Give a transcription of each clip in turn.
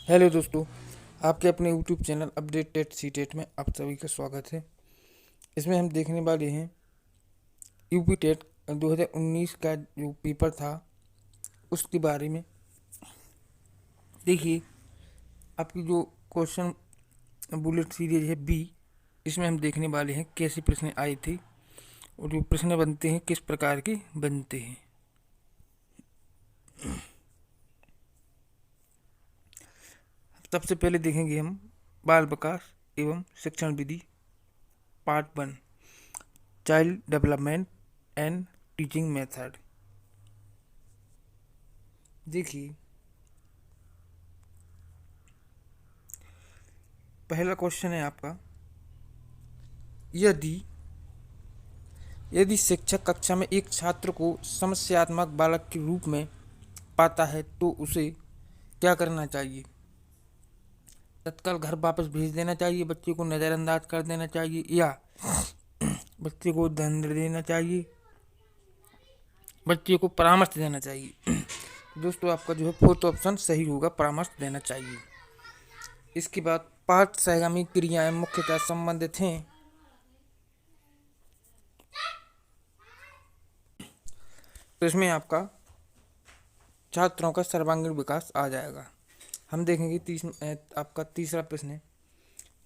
Hello दोस्तों, आपके अपने YouTube channel update TET CTET में आप सभी का स्वागत है। इसमें हम देखने वाले हैं यूपी टेट 2019 का जो पेपर था उसके बारे में। देखिए, आपकी जो क्वेश्चन बुलेट सीरीज है बी, इसमें हम देखने वाले हैं कैसे प्रश्न आए थे और जो प्रश्न बनते हैं किस प्रकार के बनते हैं। सबसे पहले देखेंगे हम बाल विकास एवं शिक्षण विधि part 1, child development and teaching method. देखिए, पहला क्वेश्चन है आपका, यदि यदि शिक्षक कक्षा में एक छात्र को समस्यात्मक बालक के रूप में पाता है तो उसे क्या करना चाहिए? तत्काल घर वापस भेज देना चाहिए, बच्चे को नज़रअंदाज कर देना चाहिए, या बच्चे को दंड देना चाहिए, बच्चे को परामर्श देना चाहिए? दोस्तों, आपका जो है फोर्थ ऑप्शन सही होगा, परामर्श देना चाहिए। इसके बाद पाठ सहगामी क्रियाएं मुख्यतः संबंधित हैं। तो इसमें आपका छात्रों का सर्वांगीण विकास आ जाएगा। हम देखेंगे आपका तीसरा प्रश्न है,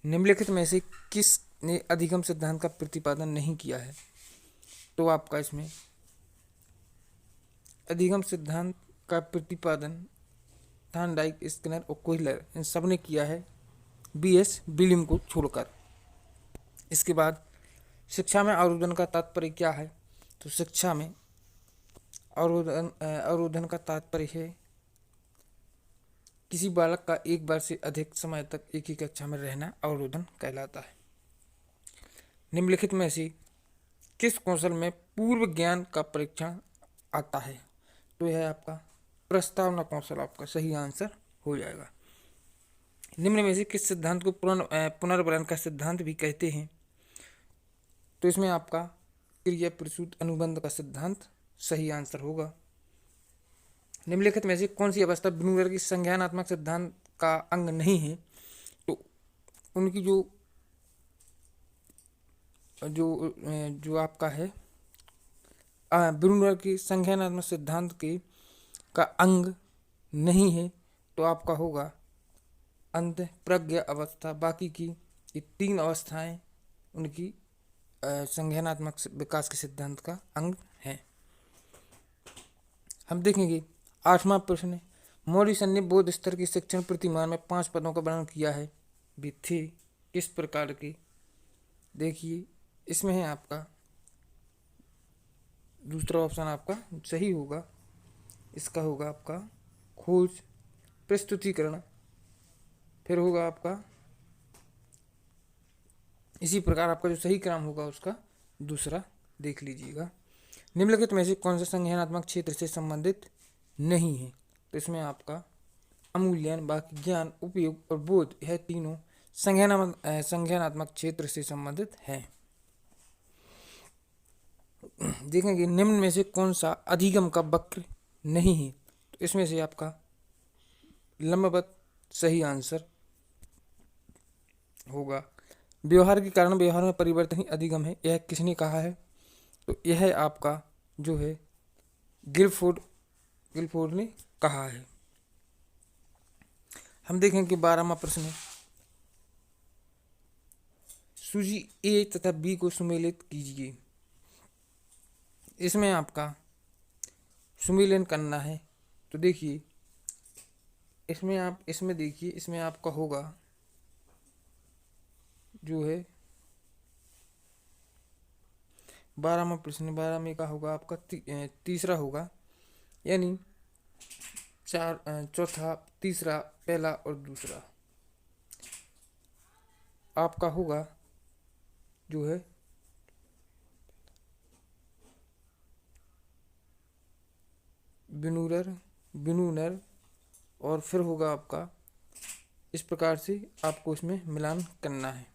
निम्नलिखित में से किसने अधिगम सिद्धांत का प्रतिपादन नहीं किया है? तो आपका इसमें अधिगम सिद्धांत का प्रतिपादन थॉर्नडाइक, स्किनर और कोहलर इन सब ने किया है, बीएस विलियम को छोड़कर। इसके बाद शिक्षा में अवरोधन का तात्पर्य क्या है? तो शिक्षा में अवरोधन का तात्पर्य है किसी बालक का एक बार से अधिक समय तक एक ही कक्षा में रहना अवरोधन कहलाता है। निम्नलिखित में से किस कौशल में पूर्व ज्ञान का परीक्षण आता है? तो यह आपका प्रस्तावना कौशल आपका सही आंसर हो जाएगा। निम्न में से किस सिद्धांत को पुनर्वलन का सिद्धांत भी कहते हैं? तो इसमें आपका क्रिया प्रसूत अनुबंध का सिद्धांत सही आंसर होगा। निम्नलिखित में से कौन सी अवस्था ब्रूनर की संज्ञानात्मक सिद्धांत का अंग नहीं है? तो उनकी जो जो जो आपका है ब्रूनर की संज्ञानात्मक सिद्धांत के का अंग नहीं है, तो आपका होगा अंत प्रज्ञा अवस्था। बाकी की ये तीन अवस्थाएं उनकी संज्ञानात्मक विकास के सिद्धांत का अंग है। हम देखेंगे 8वां प्रश्न, मॉरिसन ने बौद्ध स्तर की शिक्षण प्रतिमान में 5 पदों का वर्णन किया है, भी थे किस प्रकार के? देखिए, इसमें है आपका दूसरा ऑप्शन आपका सही होगा। इसका होगा आपका खोज, प्रस्तुतिकरण, फिर होगा आपका इसी प्रकार आपका जो सही क्रम होगा उसका दूसरा देख लीजिएगा। निम्नलिखित में से कौन सा संज्ञानात्मक क्षेत्र से संबंधित नहीं है? तो इसमें आपका अमूल्यन, बाकी ज्ञान, उपयोग और बोध, यह तीनों संज्ञानात्मक क्षेत्र से संबंधित हैं। देखेंगे निम्न में से कौन सा अधिगम का वक्र नहीं है? तो इसमें से आपका लंबवत सही आंसर होगा। व्यवहार के कारण व्यवहार में परिवर्तन ही अधिगम है, यह किसने कहा है? तो यह आपका जो है गिलफोर्ड ने कहा है। हम देखेंगे 12वां प्रश्न है, सूची ए तथा बी को सुमेलित कीजिए। इसमें आपका सुमेलन करना है। तो देखिए, इसमें देखिए, इसमें आपका होगा जो है 12वां प्रश्न, 12 में का होगा आपका तीसरा होगा, यानी चौथा, तीसरा, पहला और दूसरा आपका होगा जो है बिनूनर और फिर होगा आपका इस प्रकार से आपको इसमें मिलान करना है।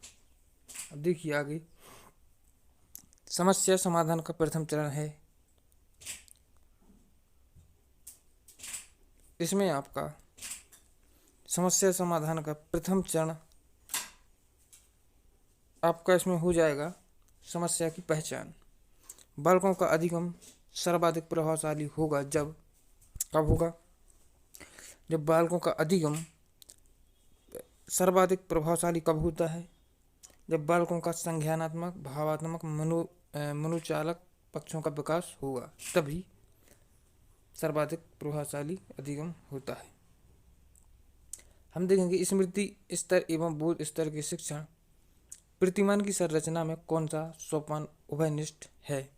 अब देखिए आगे, समस्या समाधान का प्रथम चरण है। इसमें आपका समस्या समाधान का प्रथम चरण आपका इसमें हो जाएगा समस्या की पहचान। बालकों का अधिगम सर्वाधिक प्रभावशाली होगा जब, कब होगा? जब बालकों का अधिगम सर्वाधिक प्रभावशाली कब होता है? जब बालकों का संज्ञानात्मक, भावात्मक, मनोचालक पक्षों का विकास होगा, तभी सर्वाधिक प्रभावशाली अधिगम होता है। हम देखेंगे स्मृति स्तर एवं बोध स्तर के शिक्षण प्रतिमान की संरचना में कौन सा सोपान उभयनिष्ठ है?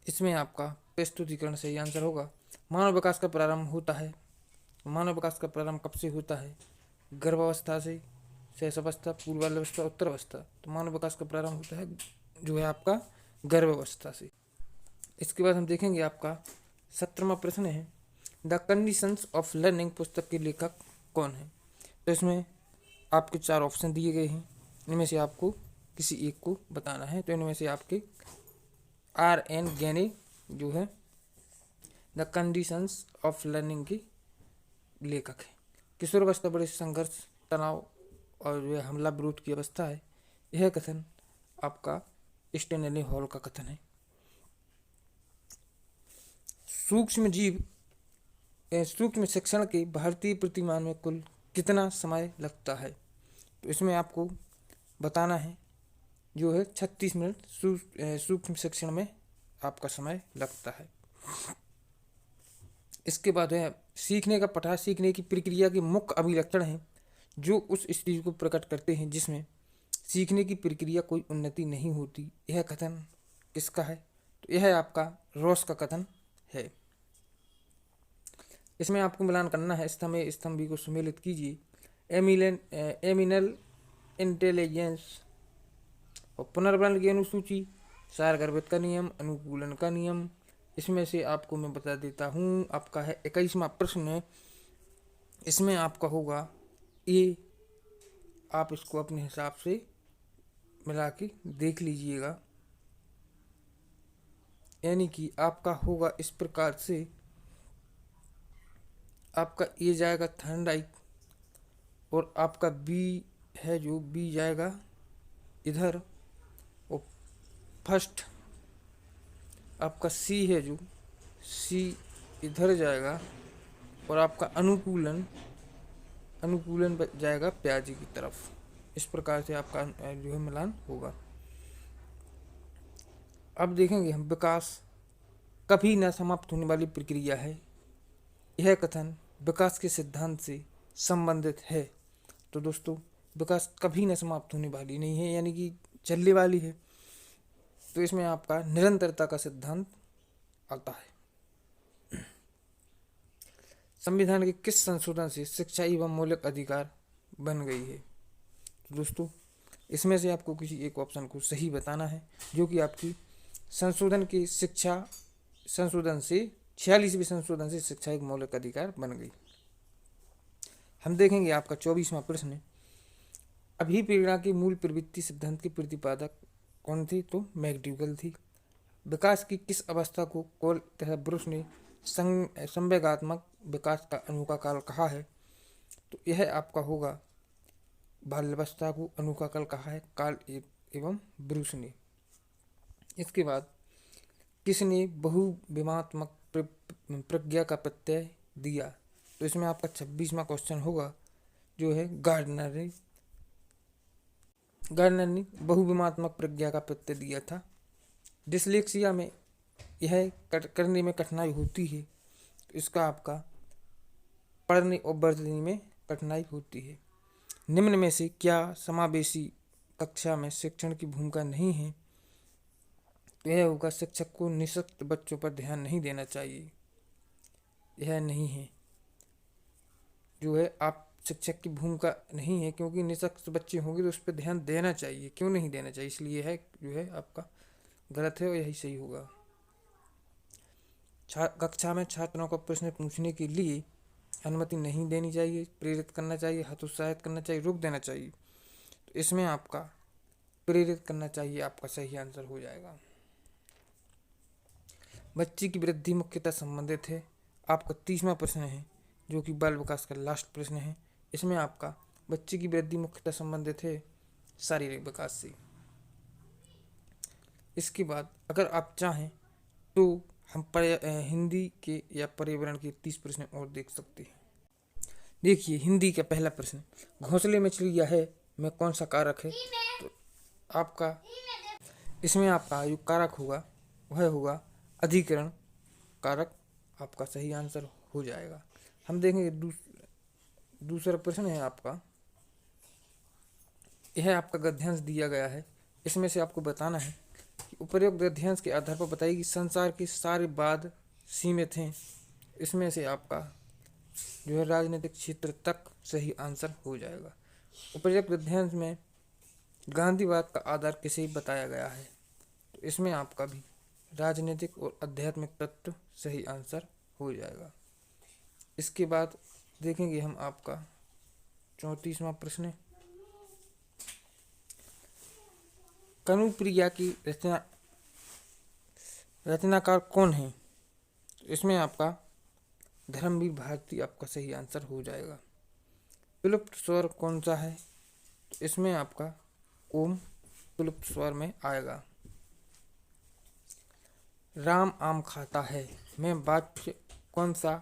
इसमें आपका प्रस्तुतिकरण सही आंसर होगा। मानव विकास का प्रारंभ होता है, मानव विकास का प्रारंभ कब से होता है? गर्भावस्था से, शैशवावस्था, पूर्वावस्था, उत्तरावस्था। तो मानव विकास का प्रारंभ होता है जो है आपका गर्भावस्था से। इसके बाद हम देखेंगे आपका 17वां प्रश्न है, द कंडीशंस ऑफ लर्निंग पुस्तक के लेखक कौन है? तो इसमें आपके 4 ऑप्शन दिए गए हैं, इनमें से आपको किसी एक को बताना है। तो इनमें से आपके R.N. गैने जो है द कंडीशंस ऑफ लर्निंग के लेखक है। किशोरावस्था बड़े संघर्ष, तनाव और जो है हमला विरोध की अवस्था है। यह कथन आपका स्टैनली हॉल का कथन है। सूक्ष्म शिक्षण के भारतीय प्रतिमान में कुल कितना समय लगता है? तो इसमें आपको बताना है जो है 36 मिनट सूक्ष्म शिक्षण में आपका समय लगता है। इसके बाद है सीखने का पठार सीखने की प्रक्रिया के मुख्य अभिलक्षण हैं जो उस स्थिति को प्रकट करते हैं जिसमें सीखने की प्रक्रिया कोई उन्नति नहीं होती। यह कथन किसका है? तो यह आपका रॉस का कथन है। इसमें आपको मिलान करना है, स्तंभ ए स्तंभ बी को सुमेलित कीजिए। एमिनल इंटेलिजेंस और पुनर्वर्ण की अनुसूची, सारगर्भित का नियम, अनुकूलन का नियम। इसमें से आपको मैं बता देता हूँ, आपका है 21वां प्रश्न। इसमें आपका होगा ए, आप इसको अपने हिसाब से मिला के देख लीजिएगा। यानी कि आपका होगा इस प्रकार से, आपका ए जाएगा थर्नडाइक और आपका बी है जो बी जाएगा इधर, और फर्स्ट आपका सी है जो सी इधर जाएगा, और आपका अनुकूलन जाएगा प्याजी की तरफ। इस प्रकार से आपका जो है मिलान होगा। अब देखेंगे हम विकास कभी न समाप्त होने वाली प्रक्रिया है। यह कथन विकास के सिद्धांत से संबंधित है। तो दोस्तों विकास कभी न समाप्त होने वाली नहीं है, यानी कि चलने वाली है। तो इसमें आपका निरंतरता का सिद्धांत आता है। संविधान के किस संशोधन से शिक्षा एवं मौलिक अधिकार बन गई है? तो दोस्तों इसमें से आपको किसी एक ऑप्शन को सही बताना है, जो कि आपकी संशोधन की शिक्षा संशोधन से 46वें संशोधन से शिक्षा एक मौलिक अधिकार बन गई। हम देखेंगे आपका 24वां प्रश्न, अभिप्रेरणा की मूल प्रवृत्ति सिद्धांत के प्रतिपादक कौन थे? तो मैकडूगल थी। विकास की किस अवस्था को कोल तथा ब्रुश ने संवेगात्मक विकास का अनूठा काल कहा है? तो यह आपका होगा बाल्यावस्था को अनूठा काल कहा है काल एवं ब्रुश ने। इसके बाद किसने बहुविमात्मक प्रज्ञा का प्रत्यय दिया? तो इसमें आपका 26वां क्वेश्चन होगा जो है गार्डनर ने बहुविमात्मक प्रज्ञा का प्रत्यय दिया था। डिसलेक्सिया में यह करने में कठिनाई होती है, तो इसका आपका पढ़ने और बढ़ने में कठिनाई होती है। निम्न में से क्या समावेशी कक्षा में शिक्षण की भूमिका नहीं है? तो यह होगा शिक्षक को निःशक्त बच्चों पर ध्यान नहीं देना चाहिए। यह नहीं है जो है आप शिक्षक की भूमिका नहीं है, क्योंकि निःशक्त बच्चे होंगे तो उस पर ध्यान देना चाहिए। क्यों नहीं देना चाहिए? इसलिए है जो है आपका गलत है और यही सही होगा। कक्षा में छात्रों को प्रश्न पूछने के लिए अनुमति नहीं देनी चाहिए, प्रेरित करना चाहिए, हतोत्साहित करना चाहिए, रोक देना चाहिए। तो इसमें आपका प्रेरित करना चाहिए आपका सही आंसर हो जाएगा। बच्चे की वृद्धि मुख्यतः संबंधित है। आपका 30वां प्रश्न है, जो कि बाल विकास का लास्ट प्रश्न है। इसमें आपका बच्चे की वृद्धि मुख्यतः संबंधित है शारीरिक विकास से। इसके बाद अगर आप चाहें तो हम हिंदी के या पर्यावरण के 30 प्रश्न और देख सकते हैं। देखिए हिंदी का पहला प्रश्न, घोंसले में चिड़िया है में कौन सा कारक है? तो आपका इसमें आपका जो कारक होगा वह होगा अधिकरण कारक, आपका सही आंसर हो जाएगा। हम देखेंगे दूसरा प्रश्न है आपका, यह आपका गद्यांश दिया गया है। इसमें से आपको बताना है कि उपर्युक्त गद्यांश के आधार पर बताइए कि संसार के सारे वाद सीमित हैं। इसमें से आपका जो है राजनीतिक क्षेत्र तक सही आंसर हो जाएगा। उपर्युक्त गद्यांश में गांधीवाद का आधार किसे बताया गया है? तो इसमें आपका भी राजनीतिक और आध्यात्मिक तत्व सही आंसर हो जाएगा। इसके बाद देखेंगे हम आपका 34वां प्रश्न, कनुप्रिया की रचनाकार कौन है? तो इसमें आपका धर्मवीर भारती आपका सही आंसर हो जाएगा। विलुप्त स्वर कौन सा है? तो इसमें आपका ओम विलुप्त स्वर में आएगा। राम आम खाता है में वाच्य कौन सा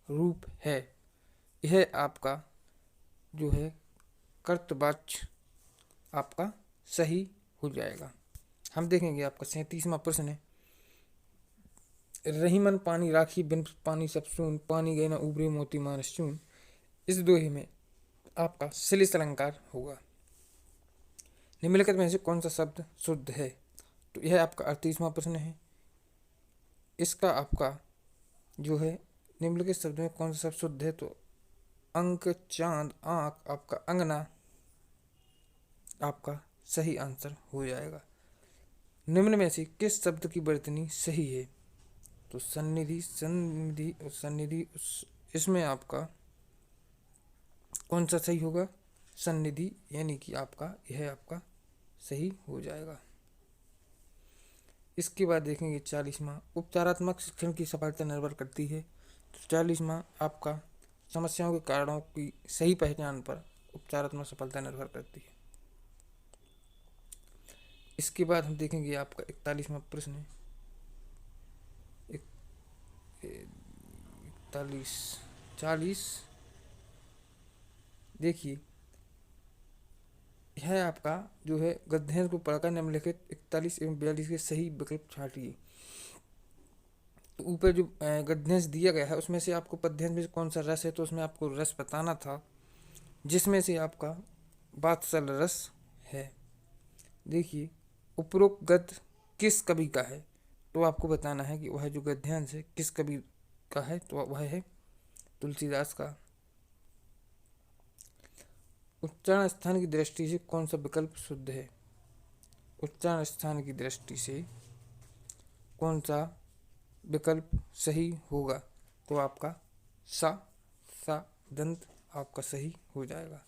रूप है? यह आपका जो है कर्तवाच्य आपका सही हो जाएगा। हम देखेंगे आपका 37वां प्रश्न है, रहीमन पानी राखी बिन पानी सब सून, पानी गए न उबरे मोती मानस चून। इस दोहे में आपका श्लेष अलंकार होगा। निम्नलिखित में से कौन सा शब्द शुद्ध है? तो यह आपका 38वां प्रश्न है। इसका आपका जो है निम्नलिखित शब्द में कौन सा शब्द शुद्ध है? तो अंक, चांद, आंख, आपका अंगना आपका सही आंसर हो जाएगा। निम्न में से किस शब्द की वर्तनी सही है? तो सन्निधि, सन्निधि और सन्निधि, इसमें आपका कौन सा सही होगा? सन्निधि, यानी कि आपका यह आपका सही हो जाएगा। इसके बाद देखेंगे 40वां, उपचारात्मक शिक्षण की सफलता निर्भर करती है। तो 40वां आपका समस्याओं के कारणों की सही पहचान पर उपचारात्मक सफलता निर्भर करती है। इसके बाद हम देखेंगे आपका 41वां प्रश्न, 40 देखिए यह आपका जो है गद्यांश को पढ़कर निम्नलिखित 41 एवं 42 के सही विकल्प छाटिए। तो ऊपर जो गद्यांश दिया गया है उसमें से आपको पद्यांश में कौन सा रस है? तो उसमें आपको रस बताना था, जिसमें से आपका वात्सल रस है। देखिए उपरोक्त गद्य किस कवि का है? तो आपको बताना है कि वह जो गद्यांश है किस कवि का है? तो वह है तुलसीदास का। उच्चारण स्थान की दृष्टि से कौन सा विकल्प शुद्ध है? उच्चारण स्थान की दृष्टि से कौन सा विकल्प सही होगा? तो आपका सा दंत आपका सही हो जाएगा।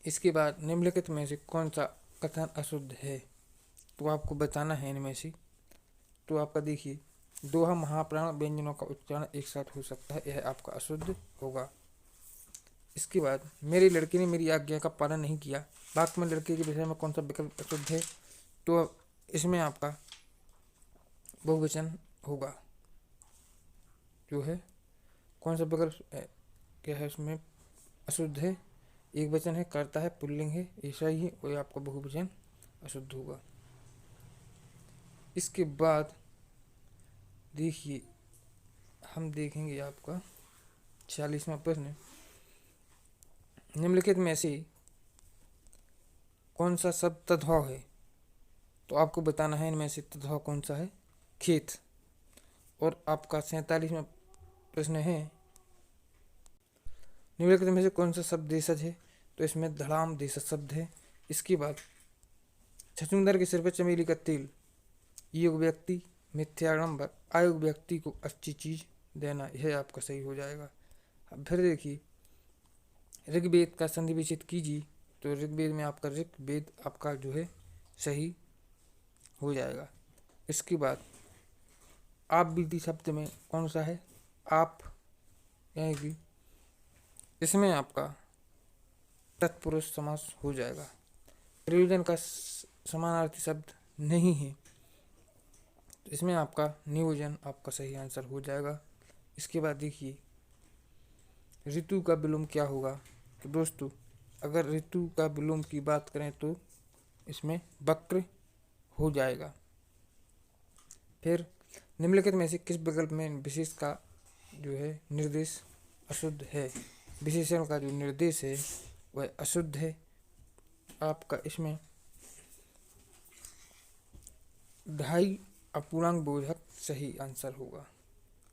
इसके बाद निम्नलिखित में से कौन सा कथन अशुद्ध है? तो आपको बताना है इनमें से। तो आपका देखिए दोहा महाप्राण व्यंजनों का उच्चारण एक साथ हो सकता है, यह आपका अशुद्ध होगा। इसके बाद मेरी लड़की ने मेरी आज्ञा का पालन नहीं किया, वाक्य में लड़के के विषय में कौन सा विकल्प अशुद्ध है? तो इसमें आपका बहुवचन होगा। जो है कौन सा विकल्प क्या है उसमें अशुद्ध है? एक वचन है, करता है, पुल्लिंग है, ऐसा ही है, और आपका बहुवचन अशुद्ध होगा। इसके बाद देखिए हम देखेंगे आपका 40वां प्रश्न, निम्नलिखित में से कौन सा शब्द तद्भव है? तो आपको बताना है इनमें से तद्भव कौन सा है? खेत। और आपका 47वां प्रश्न है, निम्नलिखित में से कौन सा शब्द देशज है? तो इसमें धड़ाम देशज शब्द है। इसके बाद छछूंदर के सिर पर चमेली का तेल, योग व्यक्ति, मिथ्याडंबर, अयोग व्यक्ति को अच्छी चीज देना, यह आपका सही हो जाएगा। अब फिर देखिए ऋग्वेद का संधि विच्छेद कीजिए। तो ऋग्वेद में आपका ऋग्वेद आपका जो है सही हो जाएगा। इसके बाद आप बीती शब्द में कौन सा है? आप यानी कि इसमें आपका तत्पुरुष समास हो जाएगा। प्रयोजन का समानार्थी शब्द नहीं है, तो इसमें आपका नियोजन आपका सही आंसर हो जाएगा। इसके बाद देखिए ऋतु का विलोम क्या होगा। तो दोस्तों अगर ऋतु का विलोम की बात करें तो इसमें वक्र हो जाएगा। फिर निम्नलिखित में से किस विकल्प में विशेष का जो है निर्देश अशुद्ध है। विशेषण का जो निर्देश है वह अशुद्ध है। आपका इसमें ढाई अपूर्णांक बोधक सही आंसर होगा।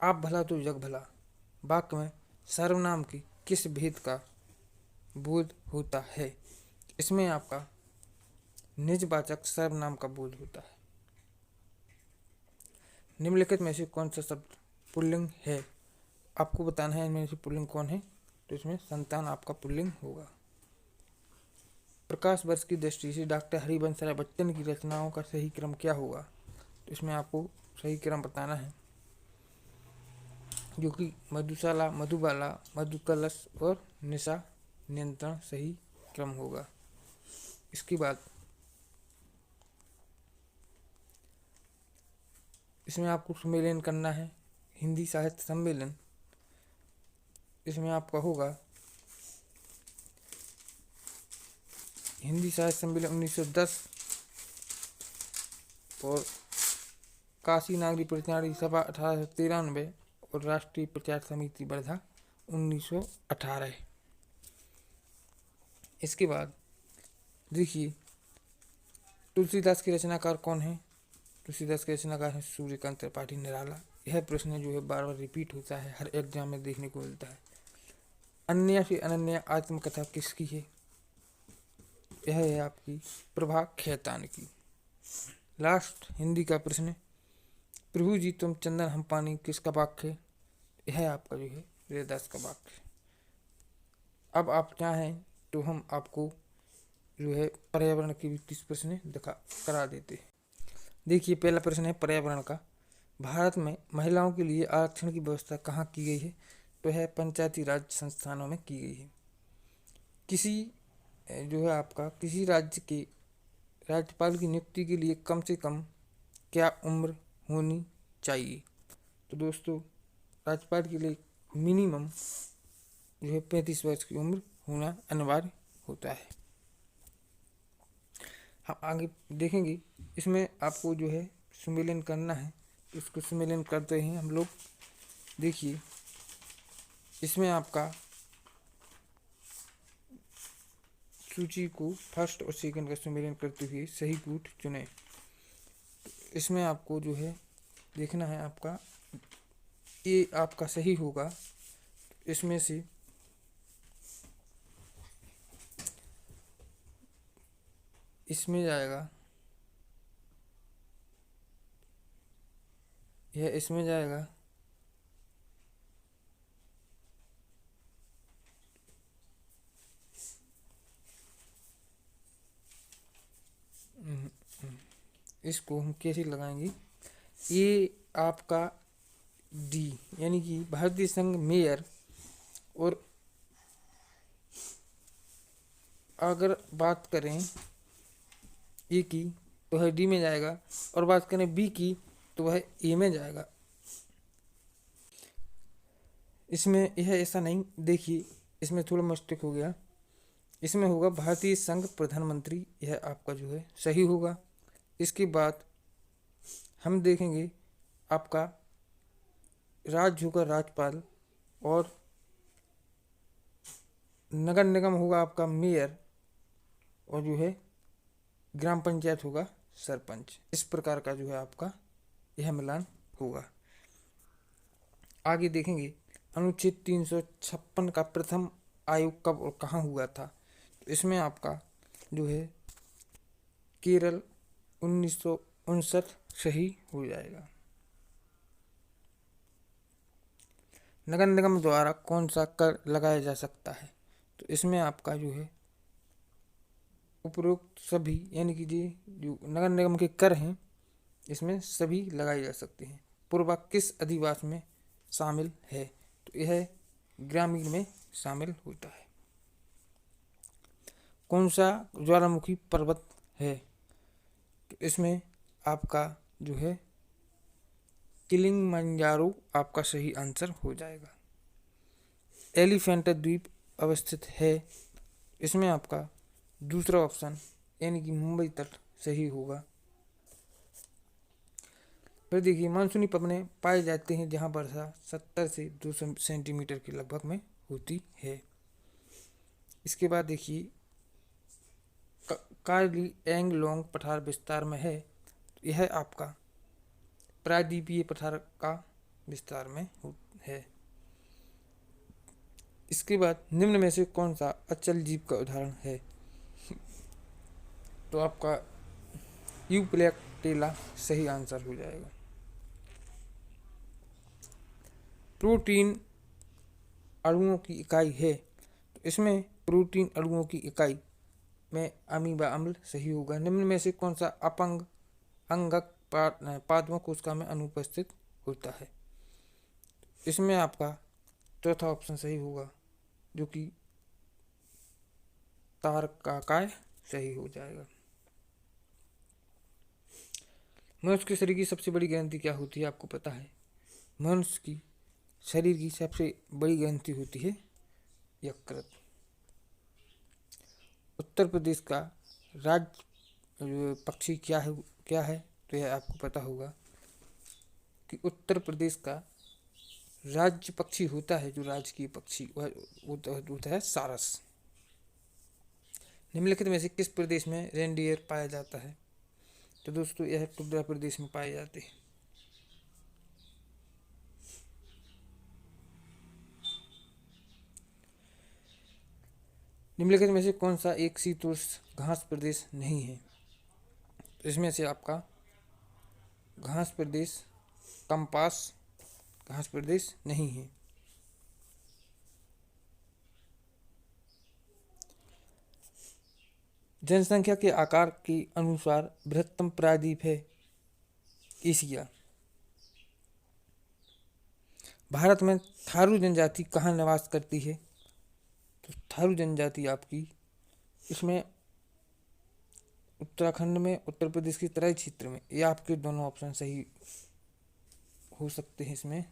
आप भला तो जग भला वाक्य में सर्वनाम की किस भेद का बोध होता है। इसमें आपका निजवाचक सर्वनाम का बोध होता है। निम्नलिखित में से कौन सा शब्द पुल्लिंग है। आपको बताना है इनमें से पुल्लिंग कौन है, तो इसमें संतान आपका पुल्लिंग होगा। प्रकाश वर्ष की दृष्टि से डॉक्टर हरिवंश राय बच्चन की रचनाओं का सही क्रम क्या होगा, तो इसमें आपको सही क्रम बताना है, जो कि मधुशाला, मधुबाला, मधुकलश और निशा नियंत्रण सही क्रम होगा। इसके बाद इसमें आपको सम्मेलन करना है, हिंदी साहित्य सम्मेलन। इसमें आपका होगा हिंदी साहित्य सम्मेलन 1910 और काशी नागरिक प्रतिनिधि सभा 1893 और राष्ट्रीय प्रचार समिति वर्धा 1918। इसके बाद देखिए तुलसीदास के रचनाकार कौन है। तुलसीदास के रचनाकार हैं सूर्यकांत त्रिपाठी निराला। यह प्रश्न जो है बार बार रिपीट होता है, हर एग्जाम में देखने को मिलता है। अन्य से अनन्य आत्मकथा किसकी है। यह है आपकी प्रभा खेतान की। लास्ट हिंदी का प्रश्न, प्रभु जी तुम चंदन हम पानी किसका वाक्य है। यह आपका जो है वेदव्यास का वाक्य है। अब आप चाहें तो हम आपको जो है पर्यावरण के भी 30 प्रश्न करा देते हैं। देखिए पहला प्रश्न है पर्यावरण का। भारत में महिलाओं के लिए आरक्षण की व्यवस्था कहाँ की गई है, तो है पंचायती राज संस्थानों में की गई है। किसी जो है आपका किसी राज्य के राज्यपाल की नियुक्ति के लिए कम से कम क्या उम्र होनी चाहिए, तो दोस्तों राज्यपाल के लिए मिनिमम जो है 35 वर्ष की उम्र होना अनिवार्य होता है। हम आगे देखेंगे इसमें आपको जो है सम्मेलन करना है, इसको सम्मेलन करते हैं हम लोग। देखिए इसमें आपका सूची को फर्स्ट और सेकंड का सम्मेलन करते हुए सही कूट चुने। इसमें आपको जो है देखना है आपका ये आपका सही होगा। इसमें से इसमें जाएगा, यह इसमें जाएगा इसको हम कैसे लगाएंगे। ये आपका डी यानी कि भारतीय संघ मेयर, और अगर बात करें ए की तो वह डी में जाएगा, और बात करें बी की तो वह ए में जाएगा। इसमें यह ऐसा नहीं, देखिए इसमें थोड़ा मिस्टेक हो गया। इसमें होगा भारतीय संघ प्रधानमंत्री, यह आपका जो है सही होगा। इसके बाद हम देखेंगे आपका राज्य होगा राज्यपाल, और नगर निगम होगा आपका मेयर, और जो है ग्राम पंचायत होगा सरपंच। इस प्रकार का जो है आपका यह मिलान होगा। आगे देखेंगे अनुच्छेद 356 का प्रथम आयोग कब और कहाँ हुआ था, तो इसमें आपका जो है केरल 1959 सही हो जाएगा। नगर निगम द्वारा कौन सा कर लगाया जा सकता है, तो इसमें आपका जो है उपरोक्त सभी यानी कि जो नगर निगम के कर हैं इसमें सभी लगाए जा सकते हैं। पूर्वा किस अधिवास में शामिल है, तो यह ग्रामीण में शामिल होता है। कौन सा ज्वालामुखी पर्वत है? तो इसमें आपका जो है किलिंगमंजारो आपका सही आंसर हो जाएगा। एलिफेंटा द्वीप अवस्थित है, इसमें आपका दूसरा ऑप्शन यानी कि मुंबई तट सही होगा। फिर देखिए मानसूनी पवनें पाए जाते हैं जहां वर्षा 70 से 200 सेंटीमीटर के लगभग में होती है। इसके बाद देखिए कार्ली एंगलोंग पठार विस्तार में है, तो यह आपका प्रायद्वीपीय पठार का विस्तार में है। इसके बाद निम्न में से कौन सा अचल जीव का उदाहरण है? तो आपका यूप्लेक्टेला सही आंसर हो जाएगा। प्रोटीन अणुओं की इकाई है, तो इसमें प्रोटीन अणुओं की इकाई में अमीबा अम्ल सही होगा। निम्न में से कौन सा अपंग अंगक पादपों कोशिका में अनुपस्थित होता है? इसमें आपका चौथा ऑप्शन सही होगा जो कि तारकाकाय सही हो जाएगा। मनुष्य के शरीर की सबसे बड़ी ग्रंथि क्या होती है? आपको पता है मनुष्य की शरीर की सबसे बड़ी ग्रंथि होती है यकृत। उत्तर प्रदेश का राज्य पक्षी क्या है? तो यह आपको पता होगा कि उत्तर प्रदेश का राज्य पक्षी होता है जो राजकीय पक्षी वह होता है सारस। निम्नलिखित में से किस प्रदेश में रेनडियर पाया जाता है? तो दोस्तों यह टुंड्रा प्रदेश में पाए जाते हैं। निम्नलिखित में से कौन सा एक शीतोष्ण घास प्रदेश नहीं है? इसमें से आपका घास प्रदेश कंपास घास प्रदेश नहीं है। जनसंख्या के आकार के अनुसार बृहत्तम प्रायद्वीप है एशिया। भारत में थारू जनजाति कहाँ निवास करती है? तो थारू जनजाति आपकी इसमें उत्तराखंड में, उत्तर प्रदेश के तराई क्षेत्र में। ये आपके दोनों ऑप्शन सही हो सकते हैं इसमें।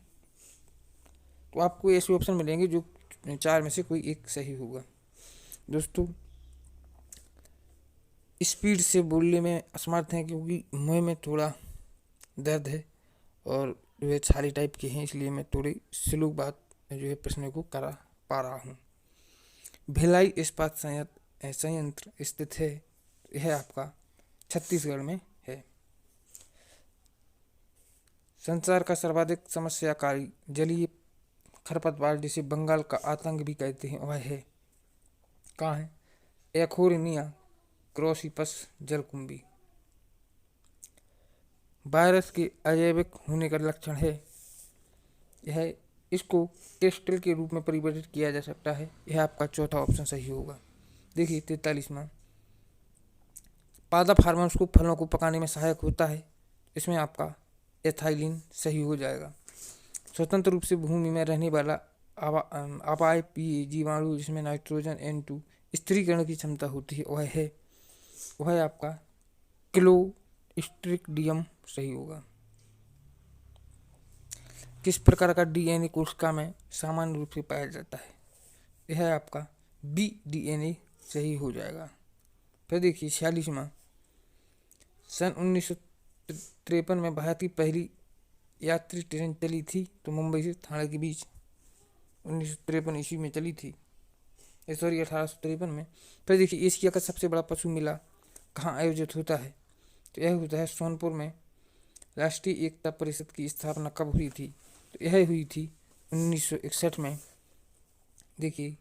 तो आपको ऐसे ऑप्शन मिलेंगे जो चार में से कोई एक सही होगा। दोस्तों स्पीड से बोलने में असमर्थ हैं क्योंकि मुंह में थोड़ा दर्द है और जो है छाली टाइप के हैं, इसलिए मैं थोड़ी स्लो बात जो है प्रश्न को करा पा रहा हूँ। भिलाई इस्पात संयंत्र स्थित है, यह आपका छत्तीसगढ़ में है। संसार का सर्वाधिक समस्याकारी जलीय खरपतवार जिसे बंगाल का आतंक भी कहते हैं वह है कहाँ है? एखोरिनिया क्रॉसिपस जलकुंभी। वायरस के अजैविक होने का लक्षण है, यह इसको क्रिस्टल के रूप में परिवर्तित किया जा सकता है। यह आपका चौथा ऑप्शन सही होगा। देखिए 43वां पादप हार्मोन्स को फलों को पकाने में सहायक होता है, इसमें आपका एथाइलिन सही हो जाएगा। स्वतंत्र रूप से भूमि में रहने वाला अपायपीय जीवाणु जिसमें नाइट्रोजन N2 स्थिरीकरण की क्षमता होती है वह है आपका क्लोस्ट्रिडियम सही होगा। किस प्रकार का DNA कोशिका में सामान्य रूप से पाया जाता है? यह है आपका B-DNA सही हो जाएगा। फिर देखिए 46वां सन 1953 में भारत की पहली यात्री ट्रेन चली थी तो मुंबई से ठाणे के बीच 1953 ईस्वी में चली थी, सॉरी 1853 में। फिर देखिए एशिया का सबसे बड़ा पशु मेला कहाँ आयोजित होता है? तो यह होता है सोनपुर में। राष्ट्रीय एकता परिषद की स्थापना कब हुई थी? तो यह हुई थी 1961 में। देखिए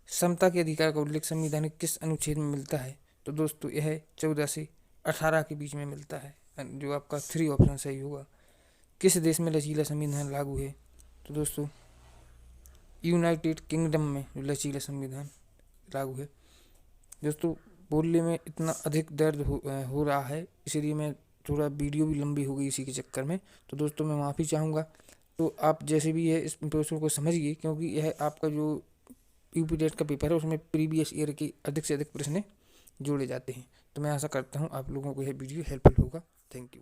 समता के अधिकार का उल्लेख संविधान के किस अनुच्छेद में मिलता है? तो दोस्तों यह 14 से 18 के बीच में मिलता है, जो आपका 3 ऑप्शन सही होगा। किस देश में लचीला संविधान लागू है? तो दोस्तों यूनाइटेड किंगडम में लचीला संविधान लागू है। दोस्तों बोलने में इतना अधिक दर्द हो रहा है, इसलिए मैं थोड़ा वीडियो भी लंबी हो गई इसी के चक्कर में, तो दोस्तों मैं माफ़ी चाहूँगा। तो आप जैसे भी है इस प्रश्न को समझिए, क्योंकि यह आपका जो यूपी टेट का पेपर है उसमें प्रीवियस ईयर के अधिक से अधिक प्रश्न जोड़े जाते हैं। तो मैं आशा करता हूँ आप लोगों को यह वीडियो हेल्पफुल होगा। Thank you.